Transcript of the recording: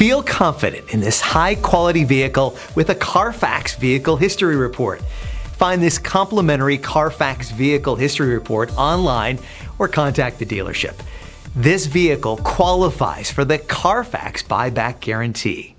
Feel confident in this high-quality vehicle with a Carfax Vehicle History Report. Find this complimentary Carfax Vehicle History Report online or contact the dealership. This vehicle qualifies for the Carfax Buyback Guarantee.